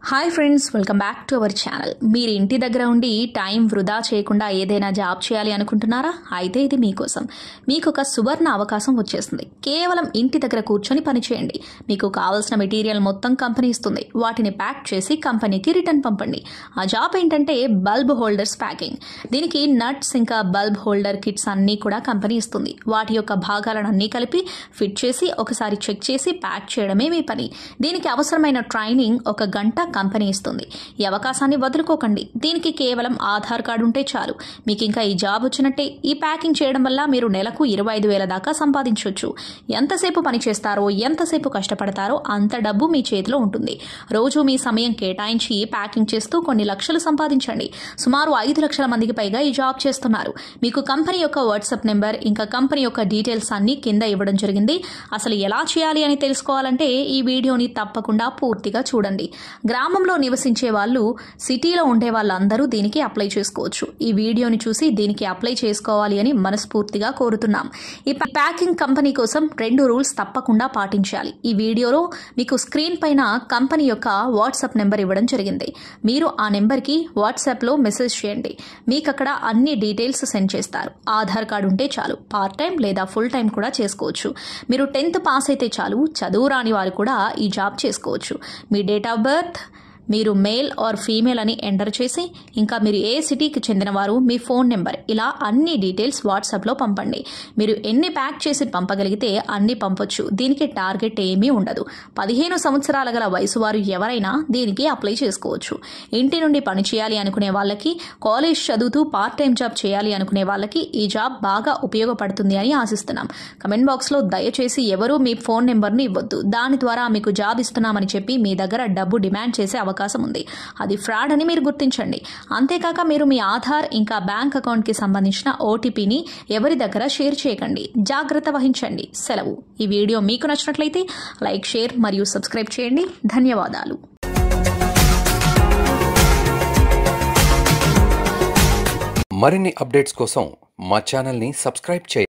Hi friends, welcome back to our channel. మీరు ఇంటి దగ్గర ఉండి టైం వృధా చేయకుండా ఏదైనా జాబ్ చేయాలి అనుకుంటున్నారా? అయితే ఇది మీకోసం. మీకు ఒక సువర్ణ అవకాశం వచ్చేస్తుంది. కేవలం ఇంటి దగ్గర కూర్చొని పని చేయండి. మీకు కావాల్సిన మెటీరియల్ మొత్తం కంపెనీ ఇస్తుంది. వాటిని ప్యాక్ చేసి కంపెనీకి రిటర్న్ పంపండి. ఆ జాబ్ ఏంటంటే బల్బ్ హోల్డర్స్ ప్యాకింగ్. దీనికి నట్స్ ఇంకా బల్బ్ హోల్డర్ కిట్స్ అన్నీ కూడా కంపెనీ ఇస్తుంది. వాటి యొక్క భాగాలను అన్నీ కలిపి ఫిట్ చేసి ఒకసారి చెక్ చేసి ప్యాక్ చేయడమే మీ పని. దీనికి అవసరమైన ట్రైనింగ్ ఒక గంట కంపెనీ ఇస్తుంది. ఈ అవకాశాన్ని వదులుకోకండి. దీనికి కేవలం ఆధార్ కార్డు ఉంటే చాలు. మీకు ఇంకా ఈ జాబ్ వచ్చినట్టే. ఈ ప్యాకింగ్ చేయడం వల్ల మీరు నెలకు 25,000 దాకా సంపాదించవచ్చు. ఎంతసేపు పని చేస్తారో, ఎంతసేపు కష్టపడతారో అంత డబ్బు మీ చేతిలో ఉంటుంది. రోజు మీ సమయం కేటాయించి ప్యాకింగ్ చేస్తూ కొన్ని లక్షలు సంపాదించండి. సుమారు 5 లక్షల మందికి పైగా ఈ జాబ్ చేస్తున్నారు. మీకు కంపెనీ యొక్క వాట్సాప్ నెంబర్ ఇంకా కంపెనీ యొక్క డీటెయిల్స్ అన్ని కింద ఇవ్వడం జరిగింది. అసలు ఎలా చేయాలి అని తెలుసుకోవాలంటే ఈ వీడియోని తప్పకుండా పూర్తిగా చూడండి. గ్రామంలో నివసించే వాళ్ళు, సిటీలో ఉండే వాళ్ళందరూ దీనికి అప్లై చేసుకోవచ్చు. ఈ వీడియోని చూసి దీనికి అప్లై చేసుకోవాలి అని మనస్ఫూర్తిగా కోరుతున్నాం. ఈ ప్యాకింగ్ కంపెనీ కోసం 2 రూల్స్ తప్పకుండా పాటించాలి. ఈ వీడియోలో మీకు స్క్రీన్ పైన కంపెనీ యొక్క వాట్సాప్ నెంబర్ ఇవ్వడం జరిగింది. మీరు ఆ నెంబర్కి వాట్సాప్లో మెసేజ్ చేయండి. మీకు అక్కడ అన్ని డీటెయిల్స్ సెండ్ చేస్తారు. ఆధార్ కార్డు ఉంటే చాలు. పార్ట్ టైం లేదా ఫుల్ టైం కూడా చేసుకోవచ్చు. మీరు 10th పాస్ అయితే చాలు. చదువు రాని వారు కూడా ఈ జాబ్ చేసుకోవచ్చు. మీ డేట్ ఆఫ్ బర్త్, మీరు మేల్ ఆర్ ఫీమేల్ అని ఎంటర్ చేసి, ఇంకా మీరు ఏ సిటీకి చెందినవారు, మీ ఫోన్ నెంబర్, ఇలా అన్ని డీటెయిల్స్ వాట్సాప్లో పంపండి. మీరు ఎన్ని ప్యాక్ చేసి పంపగలిగితే అన్ని పంపొచ్చు. దీనికి టార్గెట్ ఏమీ ఉండదు. 15 సంవత్సరాల గల వయసు వారు ఎవరైనా దీనికి అప్లై చేసుకోవచ్చు. ఇంటి నుండి పని చేయాలి అనుకునే వాళ్ళకి, కాలేజ్ చదువుతూ పార్ట్ టైం జాబ్ చేయాలి అనుకునే వాళ్ళకి ఈ జాబ్ బాగా ఉపయోగపడుతుంది అని ఆశిస్తున్నాం. కమెంట్ బాక్స్లో దయచేసి ఎవరూ మీ ఫోన్ నెంబర్ను ఇవ్వద్దు. దాని ద్వారా మీకు జాబ్ ఇస్తున్నామని చెప్పి మీ దగ్గర డబ్బు డిమాండ్ చేసే అవకాశం ఉంది. అది ఫ్రాడ్ అని మీరు గుర్తించండి. అంతేకాక మీరు మీ ఆధార్ ఇంకా బ్యాంక్ అకౌంట్ కి సంబంధించిన ఓటీపీని ఎవరి దగ్గర షేర్ చేయకండి. జాగ్రత్త వహించండి. సెలవు. ఈ వీడియో మీకు నచ్చినట్లయితే లైక్, షేర్ మరియు సబ్స్క్రైబ్ చేయండి. ధన్యవాదాలు. మరిన్ని అప్డేట్స్ కోసం మా ఛానల్ని సబ్స్క్రైబ్ చేయండి.